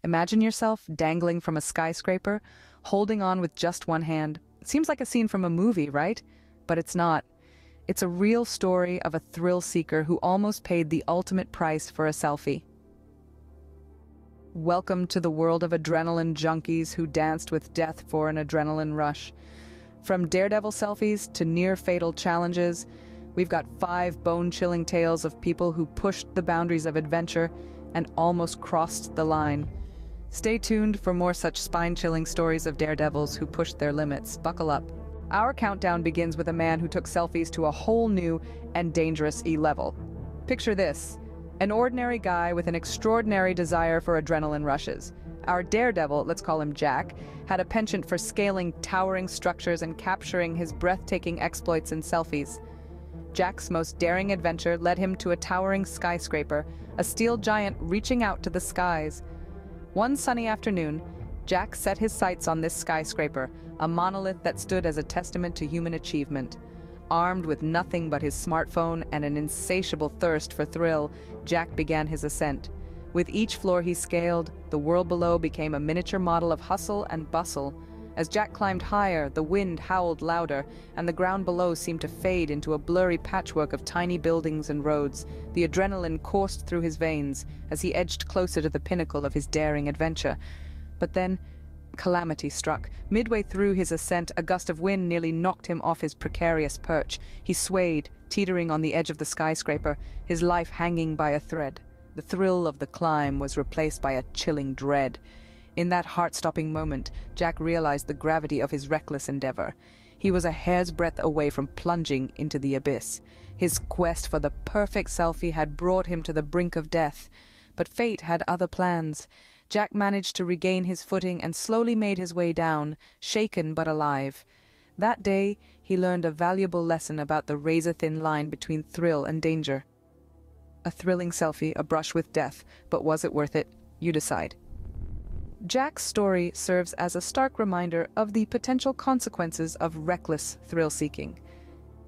Imagine yourself dangling from a skyscraper, holding on with just one hand. It seems like a scene from a movie, right? But it's not. It's a real story of a thrill seeker who almost paid the ultimate price for a selfie. Welcome to the world of adrenaline junkies who danced with death for an adrenaline rush. From daredevil selfies to near-fatal challenges, we've got 5 bone-chilling tales of people who pushed the boundaries of adventure and almost crossed the line. Stay tuned for more such spine-chilling stories of daredevils who pushed their limits. Buckle up. Our countdown begins with a man who took selfies to a whole new and dangerous level. Picture this. An ordinary guy with an extraordinary desire for adrenaline rushes. Our daredevil, let's call him Jack, had a penchant for scaling towering structures and capturing his breathtaking exploits in selfies. Jack's most daring adventure led him to a towering skyscraper, a steel giant reaching out to the skies. One sunny afternoon, Jack set his sights on this skyscraper, a monolith that stood as a testament to human achievement. Armed with nothing but his smartphone and an insatiable thirst for thrill, Jack began his ascent. With each floor he scaled, the world below became a miniature model of hustle and bustle. As Jack climbed higher, the wind howled louder, and the ground below seemed to fade into a blurry patchwork of tiny buildings and roads. The adrenaline coursed through his veins as he edged closer to the pinnacle of his daring adventure. But then, calamity struck. Midway through his ascent, a gust of wind nearly knocked him off his precarious perch. He swayed, teetering on the edge of the skyscraper, his life hanging by a thread. The thrill of the climb was replaced by a chilling dread. In that heart-stopping moment, Jack realized the gravity of his reckless endeavor. He was a hair's breadth away from plunging into the abyss. His quest for the perfect selfie had brought him to the brink of death. But fate had other plans. Jack managed to regain his footing and slowly made his way down, shaken but alive. That day, he learned a valuable lesson about the razor-thin line between thrill and danger. A thrilling selfie, a brush with death, but was it worth it? You decide. Jack's story serves as a stark reminder of the potential consequences of reckless thrill-seeking.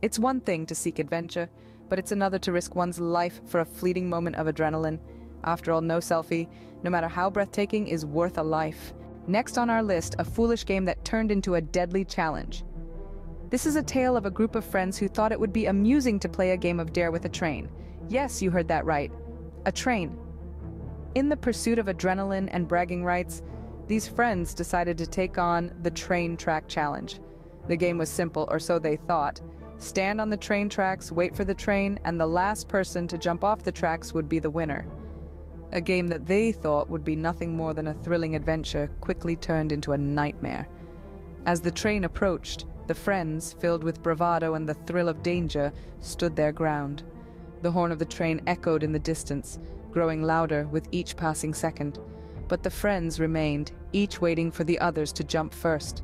It's one thing to seek adventure, but it's another to risk one's life for a fleeting moment of adrenaline. After all, no selfie, no matter how breathtaking, is worth a life. Next on our list, a foolish game that turned into a deadly challenge. This is a tale of a group of friends who thought it would be amusing to play a game of dare with a train. Yes, you heard that right. A train. In the pursuit of adrenaline and bragging rights, these friends decided to take on the train track challenge. The game was simple, or so they thought. Stand on the train tracks, wait for the train, and the last person to jump off the tracks would be the winner. A game that they thought would be nothing more than a thrilling adventure quickly turned into a nightmare. As the train approached, the friends, filled with bravado and the thrill of danger, stood their ground. The horn of the train echoed in the distance, growing louder with each passing second. But the friends remained, each waiting for the others to jump first.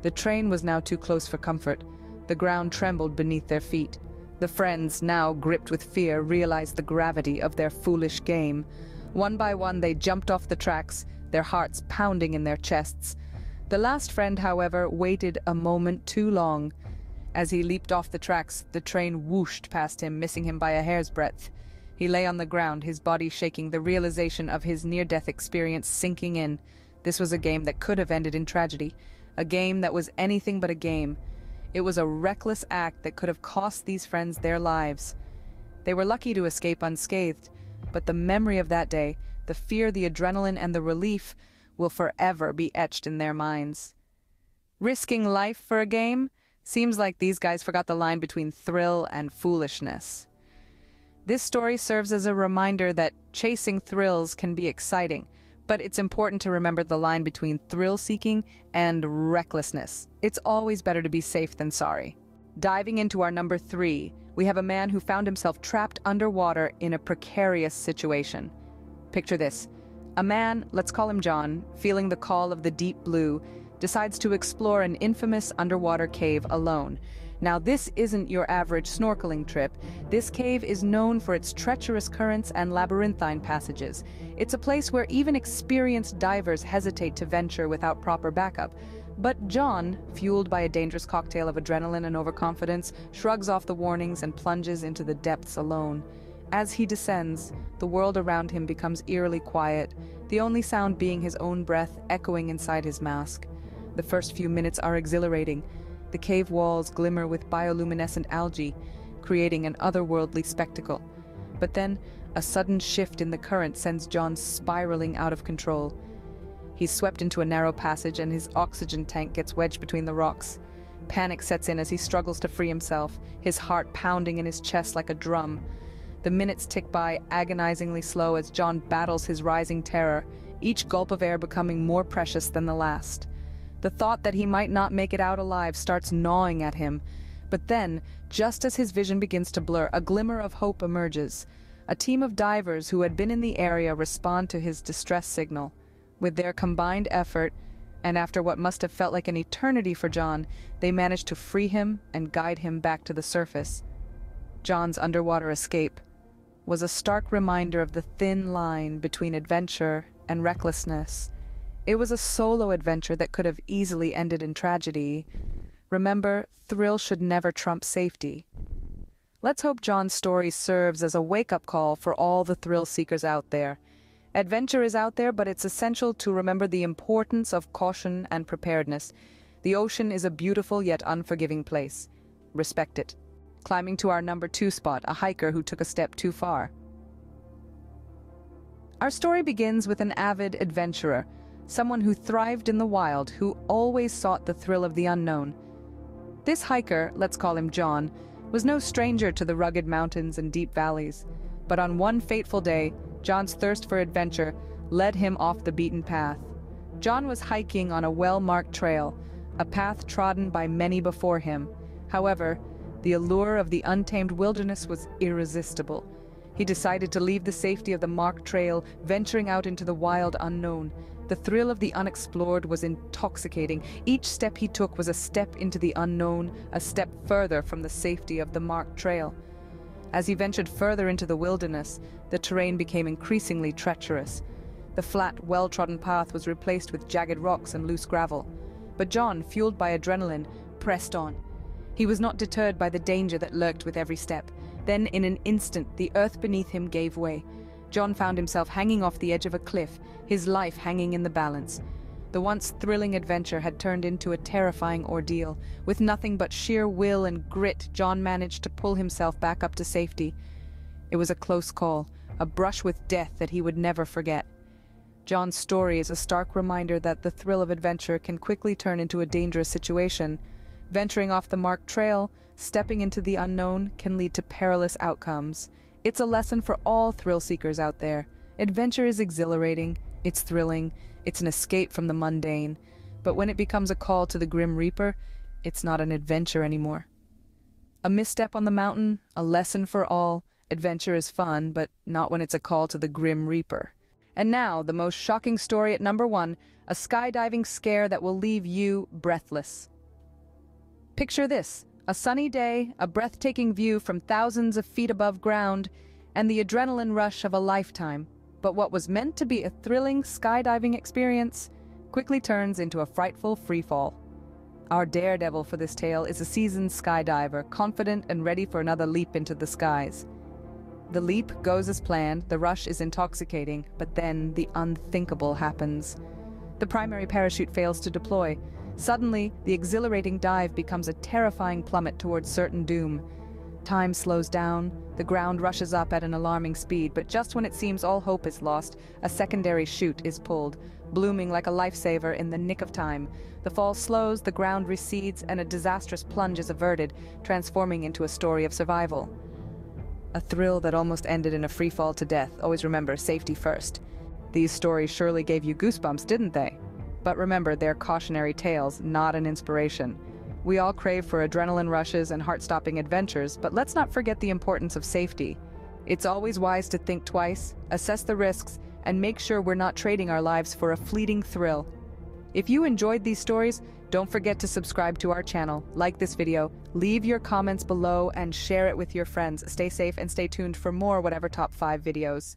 The train was now too close for comfort. The ground trembled beneath their feet. The friends, now gripped with fear, realized the gravity of their foolish game. One by one they jumped off the tracks, their hearts pounding in their chests. The last friend, however, waited a moment too long. As he leaped off the tracks, the train whooshed past him, missing him by a hair's breadth. He lay on the ground, his body shaking, the realization of his near-death experience sinking in. This was a game that could have ended in tragedy, a game that was anything but a game. It was a reckless act that could have cost these friends their lives. They were lucky to escape unscathed, but the memory of that day, the fear, the adrenaline, and the relief will forever be etched in their minds. Risking life for a game? Seems like these guys forgot the line between thrill and foolishness. This story serves as a reminder that chasing thrills can be exciting, but it's important to remember the line between thrill-seeking and recklessness. It's always better to be safe than sorry. Diving into our number 3, we have a man who found himself trapped underwater in a precarious situation. Picture this. A man, let's call him John, feeling the call of the deep blue, decides to explore an infamous underwater cave alone. Now, this isn't your average snorkeling trip. This cave is known for its treacherous currents and labyrinthine passages. It's a place where even experienced divers hesitate to venture without proper backup. But John, fueled by a dangerous cocktail of adrenaline and overconfidence, shrugs off the warnings and plunges into the depths alone. As he descends, the world around him becomes eerily quiet. the only sound being his own breath echoing inside his mask. The first few minutes are exhilarating. The cave walls glimmer with bioluminescent algae, creating an otherworldly spectacle. But then, a sudden shift in the current sends John spiraling out of control. He's swept into a narrow passage and his oxygen tank gets wedged between the rocks. Panic sets in as he struggles to free himself, his heart pounding in his chest like a drum. The minutes tick by, agonizingly slow as John battles his rising terror, each gulp of air becoming more precious than the last. The thought that he might not make it out alive starts gnawing at him. But then, just as his vision begins to blur, a glimmer of hope emerges. A team of divers who had been in the area respond to his distress signal. With their combined effort, and after what must have felt like an eternity for John, they managed to free him and guide him back to the surface. John's underwater escape was a stark reminder of the thin line between adventure and recklessness. It was a solo adventure that could have easily ended in tragedy. Remember, thrill should never trump safety. Let's hope John's story serves as a wake-up call for all the thrill seekers out there. Adventure is out there, but it's essential to remember the importance of caution and preparedness. The ocean is a beautiful yet unforgiving place. Respect it. Climbing to our number 2 spot, a hiker who took a step too far. Our story begins with an avid adventurer, someone who thrived in the wild, who always sought the thrill of the unknown. This hiker, let's call him John, was no stranger to the rugged mountains and deep valleys. But on one fateful day, John's thirst for adventure led him off the beaten path. John was hiking on a well-marked trail, a path trodden by many before him. However, the allure of the untamed wilderness was irresistible. He decided to leave the safety of the marked trail, venturing out into the wild unknown. The thrill of the unexplored was intoxicating. Each step he took was a step into the unknown, a step further from the safety of the marked trail. As he ventured further into the wilderness, the terrain became increasingly treacherous. The flat, well-trodden path was replaced with jagged rocks and loose gravel. But John, fueled by adrenaline, pressed on. He was not deterred by the danger that lurked with every step. Then, in an instant, the earth beneath him gave way. John found himself hanging off the edge of a cliff, his life hanging in the balance. The once thrilling adventure had turned into a terrifying ordeal. With nothing but sheer will and grit, John managed to pull himself back up to safety. It was a close call, a brush with death that he would never forget. John's story is a stark reminder that the thrill of adventure can quickly turn into a dangerous situation. Venturing off the marked trail, stepping into the unknown, can lead to perilous outcomes. It's a lesson for all thrill seekers out there. Adventure is exhilarating, it's thrilling, it's an escape from the mundane. But when it becomes a call to the Grim Reaper, it's not an adventure anymore. A misstep on the mountain, a lesson for all. Adventure is fun, but not when it's a call to the Grim Reaper. And now, the most shocking story at number 1, a skydiving scare that will leave you breathless. Picture this, a sunny day, a breathtaking view from thousands of feet above ground, and the adrenaline rush of a lifetime. But what was meant to be a thrilling skydiving experience quickly turns into a frightful freefall. Our daredevil for this tale is a seasoned skydiver, confident and ready for another leap into the skies. The leap goes as planned, the rush is intoxicating, but then the unthinkable happens. The primary parachute fails to deploy. Suddenly, the exhilarating dive becomes a terrifying plummet towards certain doom. Time slows down, the ground rushes up at an alarming speed, but just when it seems all hope is lost, a secondary chute is pulled, blooming like a lifesaver in the nick of time. The fall slows, the ground recedes, and a disastrous plunge is averted, transforming into a story of survival. A thrill that almost ended in a free fall to death. Always remember, safety first. These stories surely gave you goosebumps, didn't they? But remember, they're cautionary tales, not an inspiration. We all crave for adrenaline rushes and heart-stopping adventures, but let's not forget the importance of safety. It's always wise to think twice, assess the risks, and make sure we're not trading our lives for a fleeting thrill. If you enjoyed these stories, don't forget to subscribe to our channel, like this video, leave your comments below, and share it with your friends. Stay safe and stay tuned for more Whatever Top 5 videos.